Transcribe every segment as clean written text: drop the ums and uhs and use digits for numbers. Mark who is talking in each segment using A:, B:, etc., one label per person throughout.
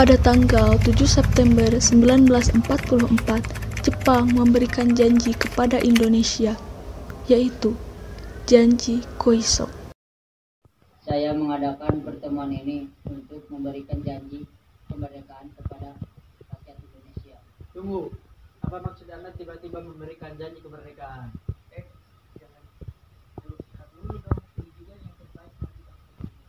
A: Pada tanggal 7 September 1944, Jepang memberikan janji kepada Indonesia, yaitu janji Koiso.
B: Saya mengadakan pertemuan ini untuk memberikan janji kemerdekaan kepada rakyat Indonesia.
C: Tunggu, apa maksud Anda tiba-tiba memberikan janji kemerdekaan? Jangan dulu dong, ini juga yang terbaik bagi bangsa Indonesia.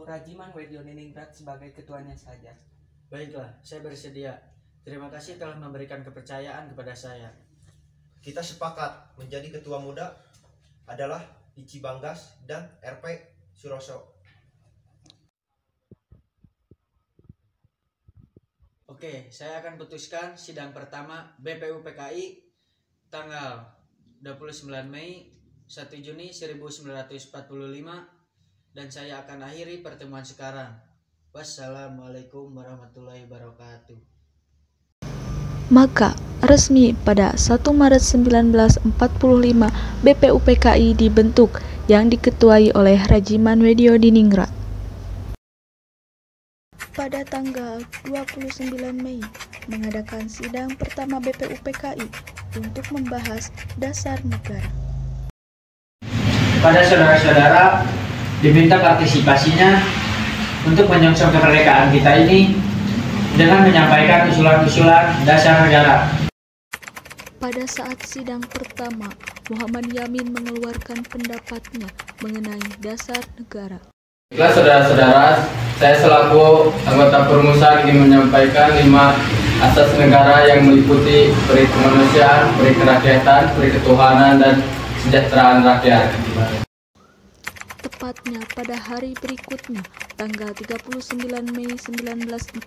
D: Rajiman Wedioningrat sebagai ketuanya saja.
C: Baiklah, saya bersedia. Terima kasih telah memberikan kepercayaan kepada saya.
E: Kita sepakat menjadi ketua muda adalah Ichi Banggas dan RP Suroso.
C: Oke, saya akan putuskan sidang pertama BPUPKI tanggal 29 Mei 1 Juni 1945 dan saya akan akhiri pertemuan sekarang. Wassalamualaikum warahmatullahi wabarakatuh.
A: Maka resmi pada 1 Maret 1945 BPUPKI dibentuk yang diketuai oleh Rajiman Wedioningrat. Pada tanggal 29 Mei mengadakan sidang pertama BPUPKI untuk membahas dasar negara.
F: Pada saudara-saudara diminta partisipasinya untuk menyongsong kemerdekaan kita ini dengan menyampaikan usulan-usulan dasar negara.
A: Pada saat sidang pertama, Muhammad Yamin mengeluarkan pendapatnya mengenai dasar negara.
G: Baiklah saudara-saudara, saya selaku anggota perumusan ingin menyampaikan 5 asas negara yang meliputi peri kemanusiaan, peri kerakyatan, peri ketuhanan, dan kesejahteraan rakyat.
A: Tepatnya pada hari berikutnya, tanggal 39 Mei 1945,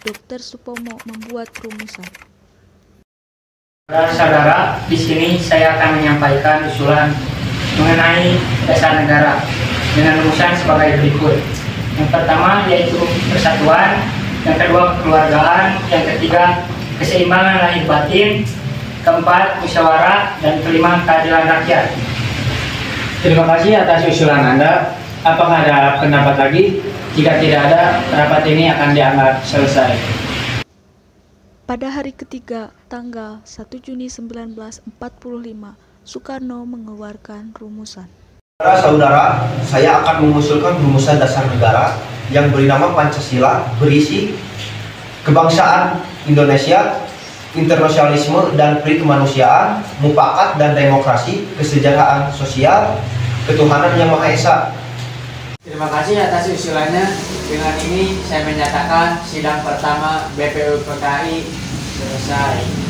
A: Dr. Supomo membuat rumusan.
F: Saudara-saudara, di sini saya akan menyampaikan usulan mengenai dasar negara dengan rumusan sebagai berikut. Yang pertama yaitu persatuan, yang kedua kekeluargaan, yang ketiga keseimbangan lahir batin, keempat musyawarah, dan kelima keadilan rakyat. Terima kasih atas usulan Anda. Apakah ada pendapat lagi? Jika tidak ada, rapat ini akan dianggap selesai.
A: Pada hari ketiga, tanggal 1 Juni 1945, Soekarno mengeluarkan rumusan.
E: Saudara-saudara, saya akan mengusulkan rumusan dasar negara yang beri nama Pancasila, berisi kebangsaan Indonesia, internasionalisme dan peri kemanusiaan, mufakat dan demokrasi, kesejahteraan sosial, ketuhanan yang Maha Esa.
C: Terima kasih atas usulannya. Dengan ini saya menyatakan sidang pertama BPUPKI selesai.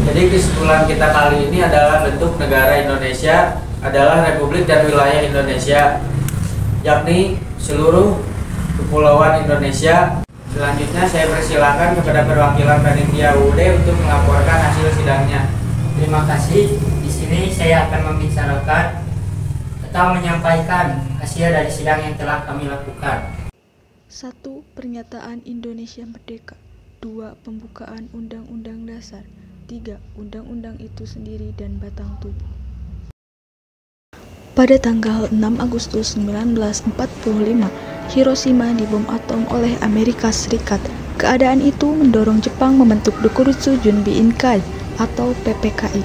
C: Jadi kesimpulan kita kali ini adalah bentuk negara Indonesia adalah Republik dan Wilayah Indonesia, yakni seluruh kepulauan Indonesia. Selanjutnya saya persilahkan kepada perwakilan panitia UUD untuk melaporkan hasil sidangnya.
F: Terima kasih. Di sini saya akan membicarakan atau menyampaikan hasil dari sidang yang telah kami lakukan.
A: 1. Pernyataan Indonesia Merdeka. 2. Pembukaan Undang-Undang Dasar. 3. Undang-undang itu sendiri dan batang tubuh. Pada tanggal 6 Agustus 1945, Hiroshima dibom atom oleh Amerika Serikat Keadaan itu mendorong Jepang membentuk Dokuritsu Junbi Inkai atau PPKI.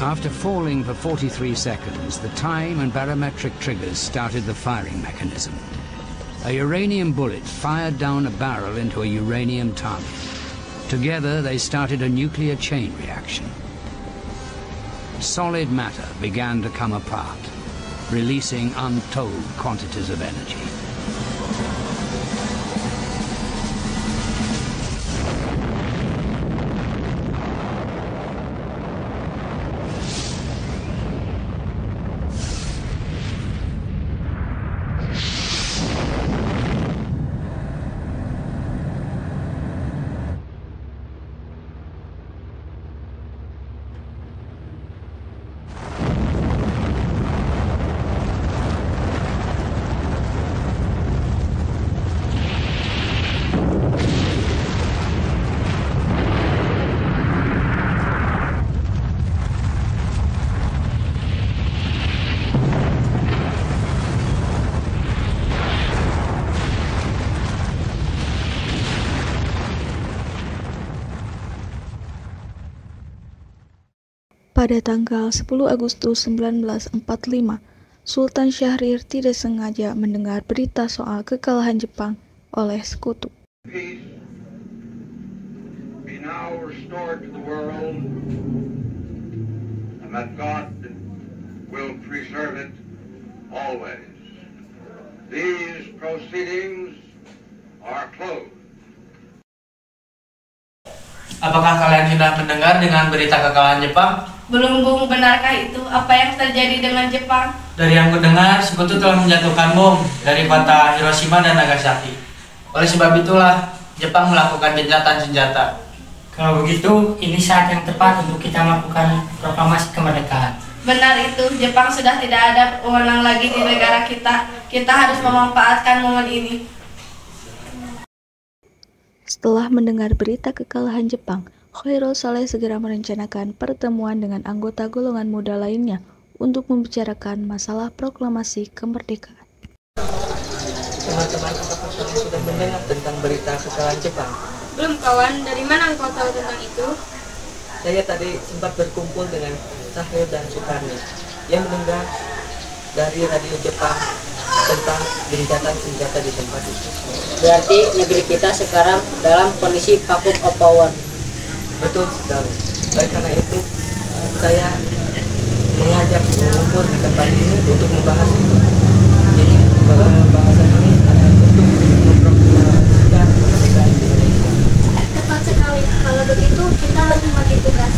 H: After falling for 43 seconds, the time and barometric triggers started the firing mechanism. A uranium bullet fired down a barrel into a uranium target. Together, they started a nuclear chain reaction. Solid matter began to come apart, releasing untold quantities of energy.
A: Pada tanggal 10 Agustus 1945, Sultan Syahrir tidak sengaja mendengar berita soal kekalahan Jepang oleh sekutu.
I: Peace be now restored to the world, and that God will preserve it always. These proceedings are closed.
C: Apakah kalian sudah mendengar dengan berita kekalahan Jepang?
J: Belum, Bung. Benarkah itu? Apa yang terjadi dengan Jepang?
C: Dari yang kudengar, sekutu telah menjatuhkan bom dari kota Hiroshima dan Nagasaki. Oleh sebab itulah, Jepang melakukan gencatan senjata.
F: Kalau begitu, ini saat yang tepat untuk kita melakukan proklamasi kemerdekaan.
J: Benar itu, Jepang sudah tidak ada wewenang lagi di negara kita. Kita harus memanfaatkan momen ini.
A: Setelah mendengar berita kekalahan Jepang, Khairul Saleh segera merencanakan pertemuan dengan anggota golongan muda lainnya untuk membicarakan masalah proklamasi kemerdekaan.
D: Teman-teman, apakah kalian sudah mendengar tentang berita kekalahan Jepang?
J: Belum, kawan. Dari mana engkau tahu tentang itu?
D: Saya tadi sempat berkumpul dengan Sahil dan Sukarni yang mendengar dari radio Jepang tentang gencatan senjata di tempat itu.
B: Berarti negeri kita sekarang dalam kondisi vacuum of power.
D: Betul sekali. Oleh karena itu, saya mengajak mengumpul di tempat ini untuk membahas itu. Jadi, bahasan ini adalah untuk memproklamasikan kemerdekaan Indonesia.
K: Tepat sekali. Kalau begitu, kita harus membagi tugas.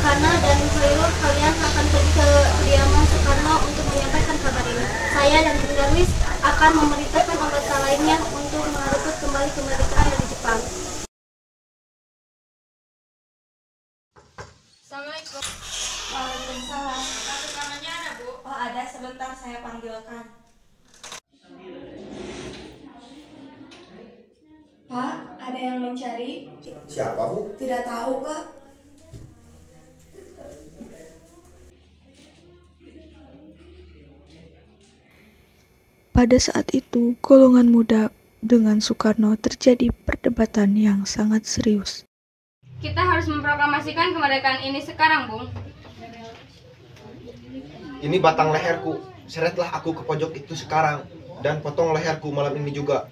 K: Karena dan Khairul, kalian akan pergi ke kediaman Soekarno untuk menyampaikan kabar ini. Saya dan Bung Darwis akan memerintahkan anggota lainnya untuk merebut kembali kemerdekaan dari Jepang.
J: Assalamualaikum.
K: Waalaikumsalam.
J: Rekamannya ada, Bu?
K: Oh, ada. Sebentar saya panggilkan. Pak, ada yang mencari?
E: Siapa, Bu?
K: Tidak tahu, Pak.
A: Pada saat itu, golongan muda dengan Soekarno terjadi perdebatan yang sangat serius.
J: Kita harus memproklamasikan kemerdekaan ini sekarang, Bung.
E: Ini batang leherku. Seretlah aku ke pojok itu sekarang dan potong leherku malam ini juga.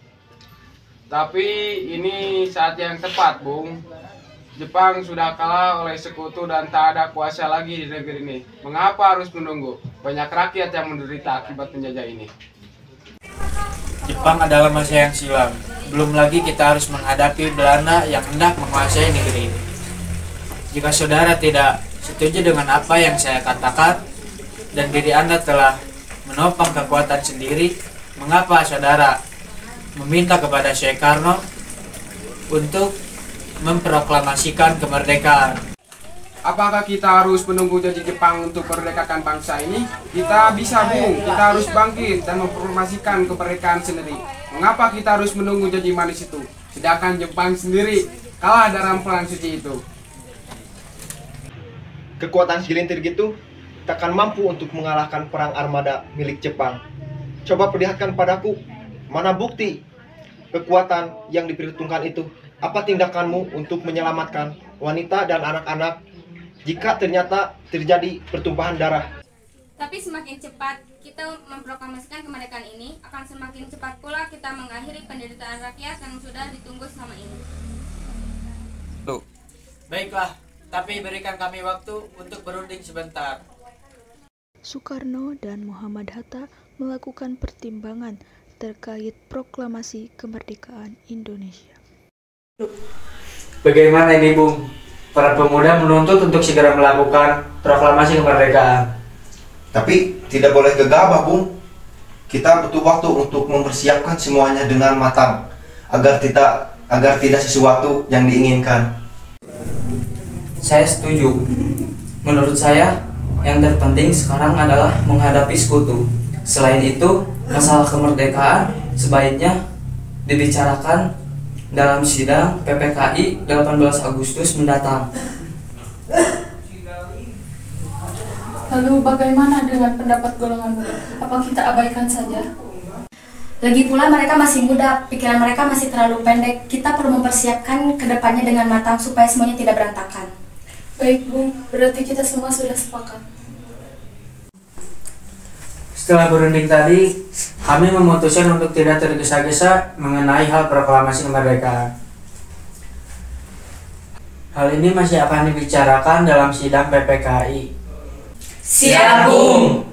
G: Tapi ini saat yang tepat, Bung. Jepang sudah kalah oleh sekutu dan tak ada kuasa lagi di negeri ini. Mengapa harus menunggu? Banyak rakyat yang menderita akibat penjajah ini.
C: Jepang adalah masa yang silam. Belum lagi kita harus menghadapi Belanda yang hendak menguasai negeri ini. Jika saudara tidak setuju dengan apa yang saya katakan dan diri Anda telah menopang kekuatan sendiri, mengapa saudara meminta kepada Soekarno untuk memproklamasikan kemerdekaan?
G: Apakah kita harus menunggu janji Jepang untuk merdekakan bangsa ini? Kita bisa, Bung. Kita harus bangkit dan memproklamasikan kemerdekaan sendiri. Mengapa kita harus menunggu janji manis itu? Sedangkan Jepang sendiri
L: kalah dalam perang suci itu.
E: Kekuatan segelintir gitu takkan mampu untuk mengalahkan perang armada milik Jepang. Coba perlihatkan padaku, mana bukti kekuatan yang diperhitungkan itu? Apa tindakanmu untuk menyelamatkan wanita dan anak-anak jika ternyata terjadi pertumpahan darah?
M: Tapi semakin cepat kita memproklamasikan kemerdekaan ini, akan semakin cepat pula kita mengakhiri penderitaan rakyat yang sudah ditunggu selama ini.
C: Baiklah, tapi berikan kami waktu untuk berunding sebentar.
A: Soekarno dan Muhammad Hatta melakukan pertimbangan terkait proklamasi kemerdekaan Indonesia.
C: Bagaimana ini, Bung? Para pemuda menuntut untuk segera melakukan proklamasi kemerdekaan.
E: Tapi tidak boleh gegabah, Bung. Kita butuh waktu untuk mempersiapkan semuanya dengan matang agar tidak sesuatu yang diinginkan.
N: Saya setuju. Menurut saya, yang terpenting sekarang adalah menghadapi sekutu. Selain itu, masalah kemerdekaan sebaiknya dibicarakan dalam sidang PPKI 18 Agustus mendatang.
J: Lalu bagaimana dengan pendapat golongan muda? Apa kita abaikan saja?
M: Lagi pula mereka masih muda, pikiran mereka masih terlalu pendek. Kita perlu mempersiapkan kedepannya dengan matang supaya semuanya tidak berantakan.
J: Baik, Bung. Berarti kita semua sudah sepakat.
C: Setelah berunding tadi, kami memutuskan untuk tidak tergesa-gesa mengenai hal proklamasi kemerdekaan. Hal ini masih akan dibicarakan dalam sidang PPKI.
N: Siap, Bung!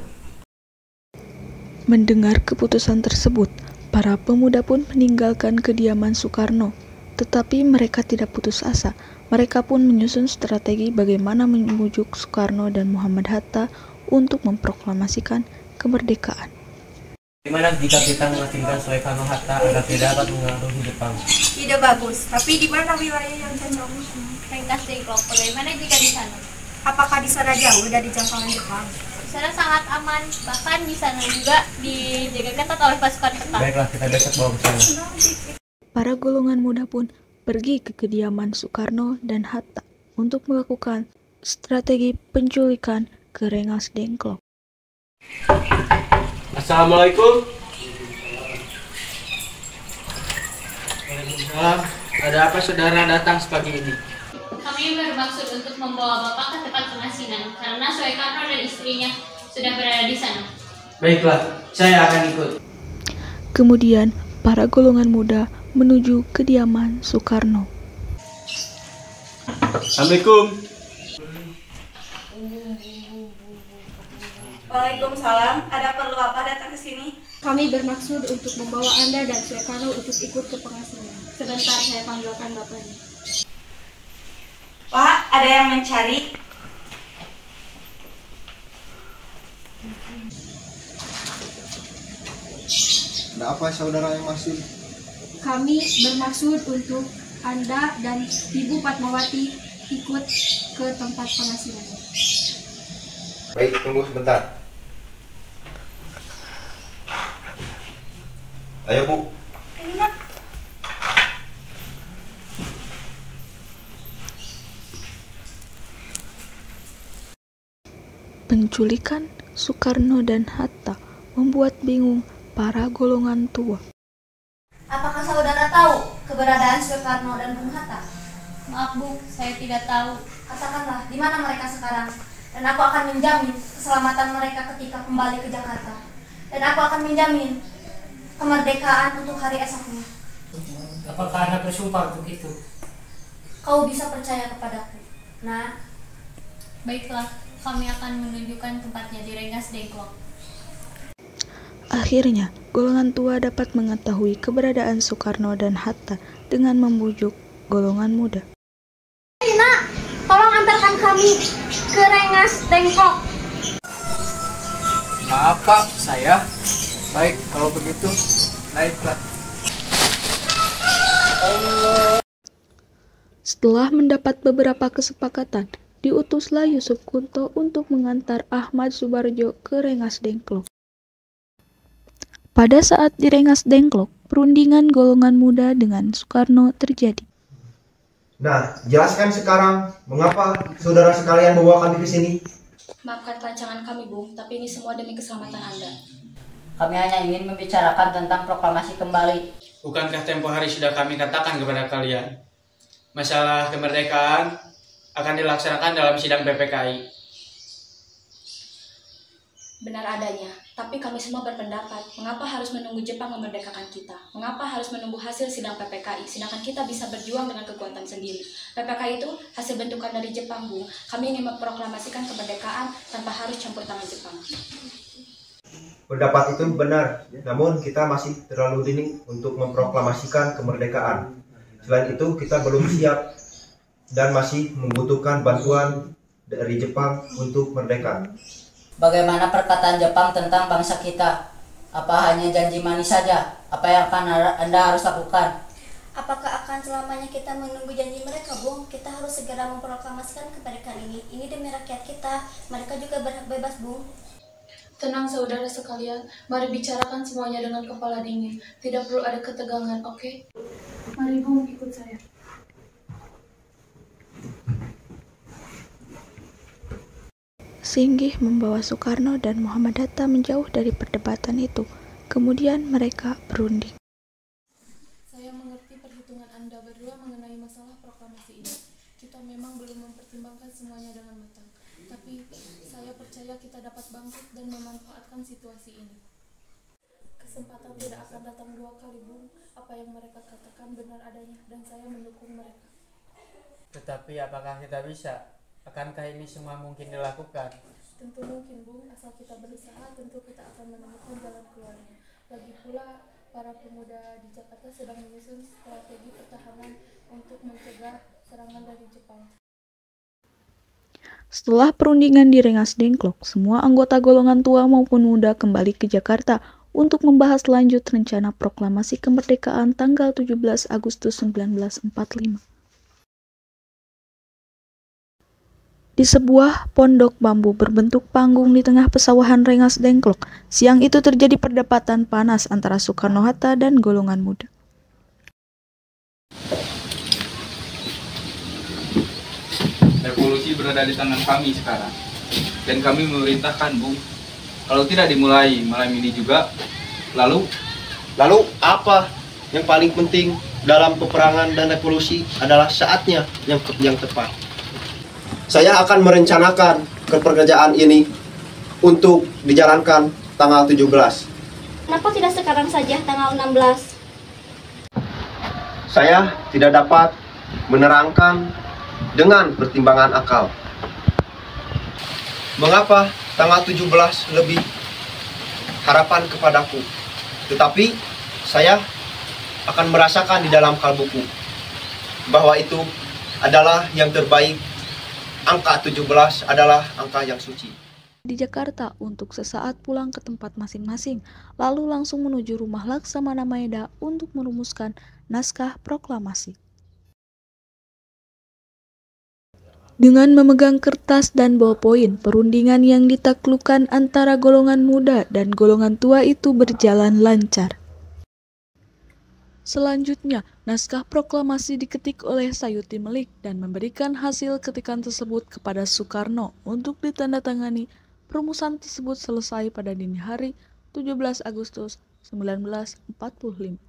A: Mendengar keputusan tersebut, para pemuda pun meninggalkan kediaman Soekarno. Tetapi mereka tidak putus asa. Mereka pun menyusun strategi bagaimana membujuk Soekarno dan Muhammad Hatta untuk memproklamasikan kemerdekaan.
D: Bagaimana jika kita mengasingkan Soekarno Hatta agar tidak dapat mengaruhi Jepang?
J: Ide bagus, tapi di mana wilayah yang cocok?
K: Ringkas Dengklok, bagaimana jika di sana?
J: Apakah di sana jauh dari jangkauan Jepang?
K: Di sana sangat aman, bahkan di sana juga dijaga ketat oleh pasukan Jepang.
D: Baiklah, kita besok bawa ke sana.
A: Para golongan muda pun pergi ke kediaman Soekarno dan Hatta untuk melakukan strategi penculikan ke Rengas Dengklok.
D: Assalamualaikum.
C: Waalaikumsalam. Ada apa saudara datang sepagi ini?
K: Kami bermaksud untuk membawa Bapak ke tempat pengasinan karena Soekarno dan istrinya sudah berada di sana.
C: Baiklah, saya akan ikut.
A: Kemudian para golongan muda menuju kediaman Soekarno.
D: Assalamualaikum.
J: Waalaikumsalam. Ada perlu apa datang ke sini?
M: Kami bermaksud untuk membawa Anda dan Soekarno untuk ikut ke pengasinan. Sebentar saya panggilkan Bapaknya.
J: Pak, ada yang mencari?
E: Ada apa saudara yang masih?
M: Kami bermaksud untuk Anda dan Ibu Fatmawati ikut ke tempat pengasinan.
E: Baik, tunggu sebentar. Ayo, Bu.
A: Penculikan Soekarno dan Hatta membuat bingung para golongan tua.
M: Apakah saudara tahu keberadaan Soekarno dan Bung Hatta?
K: Maaf Bu, saya tidak tahu.
M: Katakanlah, di mana mereka sekarang? Dan aku akan menjamin keselamatan mereka ketika kembali ke Jakarta. Dan aku akan menjamin kemerdekaan untuk hari esoknya.
F: Apakah Anda bersumpah untuk itu?
M: Kau bisa percaya kepadaku. Nah,
K: Baiklah, kami akan menunjukkan tempatnya di Rengas Dengklok.
A: Akhirnya, golongan tua dapat mengetahui keberadaan Soekarno dan Hatta dengan membujuk golongan muda.
K: Nak, tolong antarkan kami ke Rengas Dengklok.
C: Maaf Pak, saya. Baik, kalau begitu, naiklah.
A: Setelah mendapat beberapa kesepakatan, diutuslah Yusuf Kunto untuk mengantar Ahmad Subarjo ke Rengas Dengklok. Pada saat di Rengas Dengklok, perundingan golongan muda dengan Soekarno terjadi.
E: Nah, jelaskan sekarang mengapa saudara sekalian membawa kami ke sini.
O: Maafkan rancangan kami, Bung, tapi ini semua demi keselamatan Anda.
B: Kami hanya ingin membicarakan tentang proklamasi kembali.
C: Bukankah tempo hari sudah kami katakan kepada kalian, masalah kemerdekaan akan dilaksanakan dalam sidang PPKI?
O: Benar adanya, tapi kami semua berpendapat, mengapa harus menunggu Jepang memerdekakan kita? Mengapa harus menunggu hasil sidang PPKI, sedangkan kita bisa berjuang dengan kekuatan sendiri? PPKI itu hasil bentukan dari Jepang, Bu. Kami ingin memproklamasikan kemerdekaan tanpa harus campur tangan Jepang.
E: Pendapat itu benar, namun kita masih terlalu dini untuk memproklamasikan kemerdekaan. Selain itu, kita belum siap dan masih membutuhkan bantuan dari Jepang untuk merdeka.
B: Bagaimana perkataan Jepang tentang bangsa kita? Apa hanya janji manis saja? Apa yang akan Anda harus lakukan?
M: Apakah akan selamanya kita menunggu janji mereka, Bung? Kita harus segera memproklamasikan kemerdekaan ini. Ini demi rakyat kita. Mereka juga berhak bebas, Bung.
J: Tenang saudara sekalian, mari bicarakan semuanya dengan kepala dingin. Tidak perlu ada ketegangan, oke? Mari Bung, ikut saya.
A: Singgih membawa Soekarno dan Muhammad Hatta menjauh dari perdebatan itu. Kemudian mereka berunding.
J: Saya mengerti perhitungan Anda berdua mengenai masalah proklamasi ini. Kita memang belum mempertimbangkan semuanya dengan matang. Tapi saya percaya kita dapat bangkit dan memanfaatkan situasi ini. Kesempatan tidak akan datang dua kali, Bung. Apa yang mereka katakan benar adanya dan saya mendukung mereka.
C: Tetapi apakah kita bisa? Akankah ini semua mungkin dilakukan?
J: Tentu mungkin, Bung. Asal kita berusaha, tentu kita akan menemukan jalan keluarnya. Lagi pula, para pemuda di Jakarta sedang menyusun strategi pertahanan untuk mencegah serangan dari Jepang.
A: Setelah perundingan di Rengas Dengklok, semua anggota golongan tua maupun muda kembali ke Jakarta untuk membahas lanjut rencana proklamasi kemerdekaan tanggal 17 Agustus 1945. Di sebuah pondok bambu berbentuk panggung di tengah pesawahan Rengas Dengklok, siang itu terjadi perdebatan panas antara Soekarno-Hatta dan golongan muda.
G: Revolusi berada di tangan kami sekarang, dan kami memerintahkan, Bung, kalau tidak dimulai malam ini juga, lalu
E: apa yang paling penting dalam peperangan dan revolusi adalah saatnya yang tepat. Saya akan merencanakan pekerjaan ini untuk dijalankan tanggal 17.
M: Kenapa tidak sekarang saja tanggal 16?
E: Saya tidak dapat menerangkan dengan pertimbangan akal. Mengapa tanggal 17 lebih harapan kepadaku? Tetapi saya akan merasakan di dalam kalbuku bahwa itu adalah yang terbaik. Angka 17 adalah angka yang suci.
A: Di Jakarta untuk sesaat pulang ke tempat masing-masing, lalu langsung menuju rumah Laksamana Maeda untuk merumuskan naskah proklamasi. Dengan memegang kertas dan ballpoint, perundingan yang ditaklukkan antara golongan muda dan golongan tua itu berjalan lancar. Selanjutnya, naskah proklamasi diketik oleh Sayuti Melik dan memberikan hasil ketikan tersebut kepada Soekarno untuk ditandatangani. Perumusan tersebut selesai pada dini hari 17 Agustus 1945.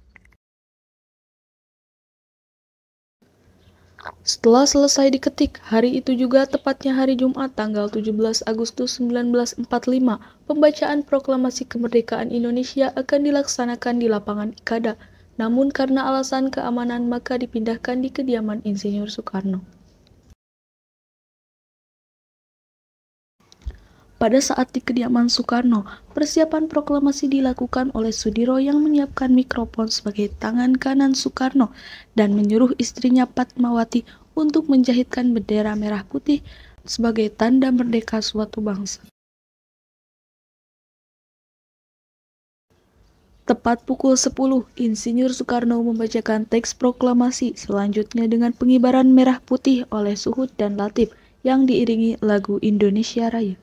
A: Setelah selesai diketik, hari itu juga tepatnya hari Jumat tanggal 17 Agustus 1945, pembacaan proklamasi kemerdekaan Indonesia akan dilaksanakan di lapangan Ikada. Namun karena alasan keamanan maka dipindahkan di kediaman Insinyur Soekarno. Pada saat di kediaman Soekarno, persiapan proklamasi dilakukan oleh Sudiro yang menyiapkan mikrofon sebagai tangan kanan Soekarno dan menyuruh istrinya Padmawati untuk menjahitkan bendera merah putih sebagai tanda merdeka suatu bangsa. Tepat pukul 10, Insinyur Soekarno membacakan teks proklamasi, selanjutnya dengan pengibaran merah putih oleh Suhud dan Latif yang diiringi lagu Indonesia Raya.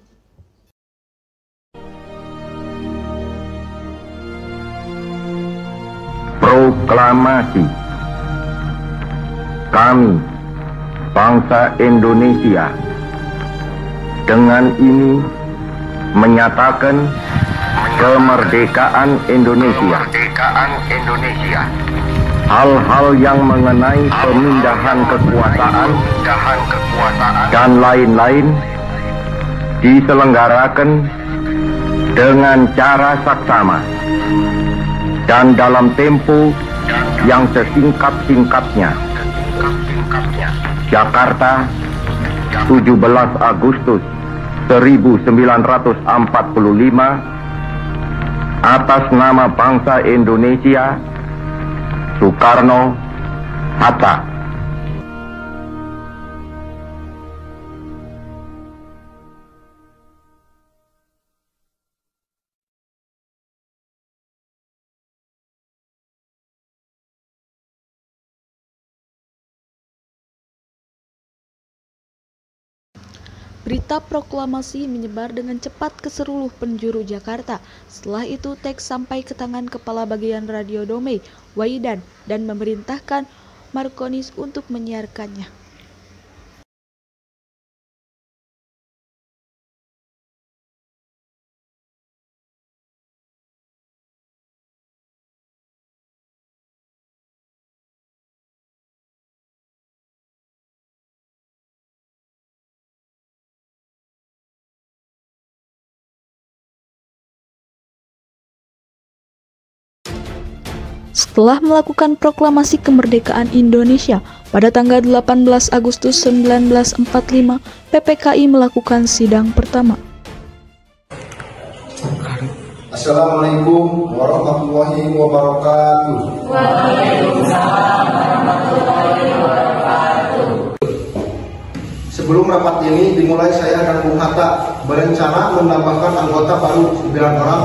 P: Proklamasi. Kami, bangsa Indonesia dengan ini menyatakan kemerdekaan Indonesia. Hal-hal yang mengenai pemindahan kekuasaan dan lain-lain diselenggarakan dengan cara saksama dan dalam tempo yang sesingkat-singkatnya. Jakarta, 17 Agustus 1945, atas nama bangsa Indonesia, Soekarno, Hatta.
A: Berita proklamasi menyebar dengan cepat ke seluruh penjuru Jakarta. Setelah itu teks sampai ke tangan Kepala Bagian Radio Dome, Waidan, dan memerintahkan Markonis untuk menyiarkannya. Setelah melakukan proklamasi kemerdekaan Indonesia pada tanggal 18 Agustus 1945, PPKI melakukan sidang pertama.
Q: Assalamualaikum warahmatullahi wabarakatuh.
R: Waalaikumsalam warahmatullahi wabarakatuh.
Q: Sebelum rapat ini dimulai, saya dan Bung Hatta berencana menambahkan anggota baru 9 orang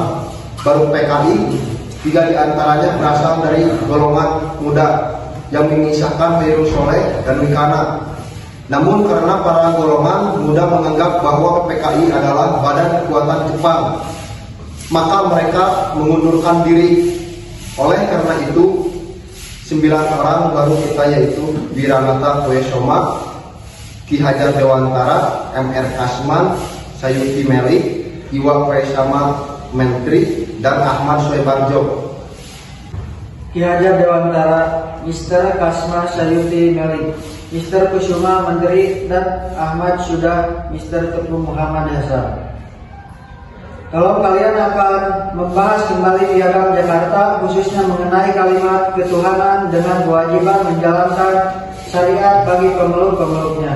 Q: baru PKI. 3 diantaranya berasal dari golongan muda yang mengisahkan Heru Soleh dan Wikana. Namun karena para golongan muda menganggap bahwa PKI adalah badan kekuatan Jepang, maka mereka mengundurkan diri. Oleh karena itu, 9 orang baru kita yaitu Wiranata Koesoma, Ki Hajar Dewantara, MR Kasman, Sayuti Melik, Iwa Koesama Menteri, dan Ahmad Soebarjo.
C: Ki Hajar Dewantara, Mr. Kasma Sayuti Melik, Mr. Kusuma Menteri, dan Ahmad sudah Mr. Teguh Muhammad Hasan. Kalau kalian akan membahas kembali Piagam Jakarta, khususnya mengenai kalimat ketuhanan dengan kewajiban menjalankan syariat bagi pemeluk-pemeluknya.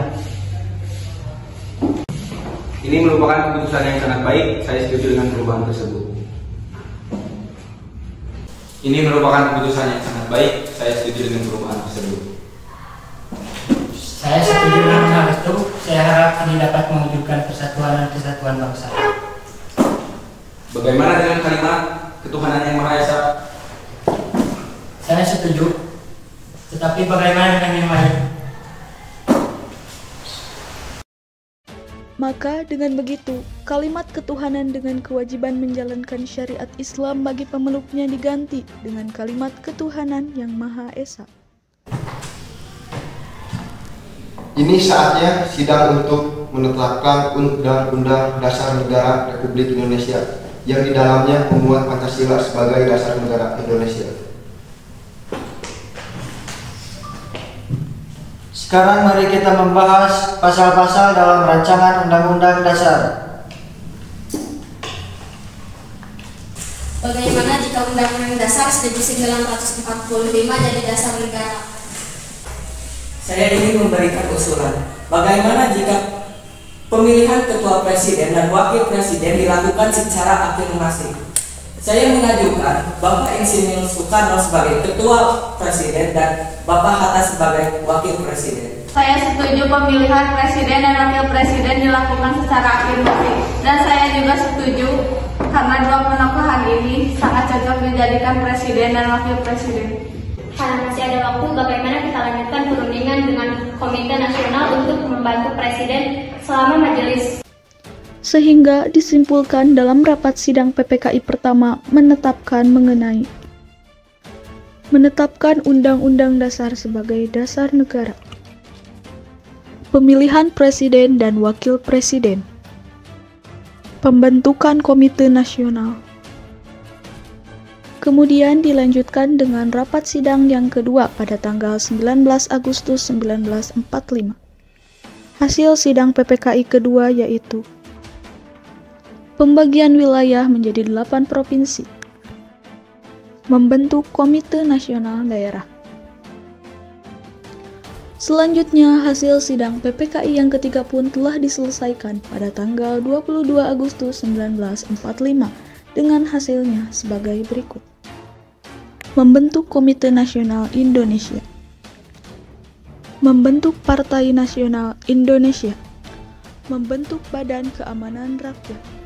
E: Ini merupakan keputusan yang sangat baik, saya setuju dengan perubahan tersebut. Ini merupakan keputusan yang sangat baik, saya setuju dengan perubahan tersebut.
F: Saya setuju dengan hal itu. Saya harap ini dapat mewujudkan persatuan dan kesatuan bangsa.
E: Bagaimana dengan kalimat ketuhanan yang Maha Esa?
F: Saya setuju. Tetapi bagaimana dengan yang lain?
A: Maka dengan begitu, kalimat ketuhanan dengan kewajiban menjalankan syariat Islam bagi pemeluknya diganti dengan kalimat ketuhanan yang Maha Esa.
Q: Ini saatnya sidang untuk menetapkan Undang-Undang Dasar Negara Republik Indonesia yang di dalamnya memuat Pancasila sebagai dasar negara Indonesia.
C: Sekarang mari kita membahas pasal-pasal dalam rancangan Undang-Undang Dasar.
M: Bagaimana jika Undang-Undang Dasar 1945 jadi dasar negara?
N: Saya ingin memberikan usulan. Bagaimana jika pemilihan ketua presiden dan wakil presiden dilakukan secara aklamasi? Saya mengajukan Bapak Insinyur Soekarno sebagai ketua presiden dan Bapak Hatta sebagai wakil presiden.
R: Saya setuju pemilihan presiden dan wakil presiden dilakukan secara aklamasi, dan saya juga setuju karena dua penokohan ini sangat cocok dijadikan presiden dan wakil presiden.
K: Karena masih ada waktu, bagaimana kita lanjutkan perundingan dengan Komite Nasional untuk membantu presiden selama majelis.
A: Sehingga disimpulkan dalam rapat sidang PPKI pertama menetapkan Undang-Undang Dasar sebagai dasar negara. Pemilihan Presiden dan Wakil Presiden. Pembentukan Komite Nasional. Kemudian dilanjutkan dengan rapat sidang yang kedua pada tanggal 19 Agustus 1945. Hasil sidang PPKI kedua yaitu pembagian wilayah menjadi 8 provinsi, membentuk Komite Nasional Daerah. Selanjutnya, hasil sidang PPKI yang ketiga pun telah diselesaikan pada tanggal 22 Agustus 1945 dengan hasilnya sebagai berikut. Membentuk Komite Nasional Indonesia. Membentuk Partai Nasional Indonesia. Membentuk Badan Keamanan Rakyat.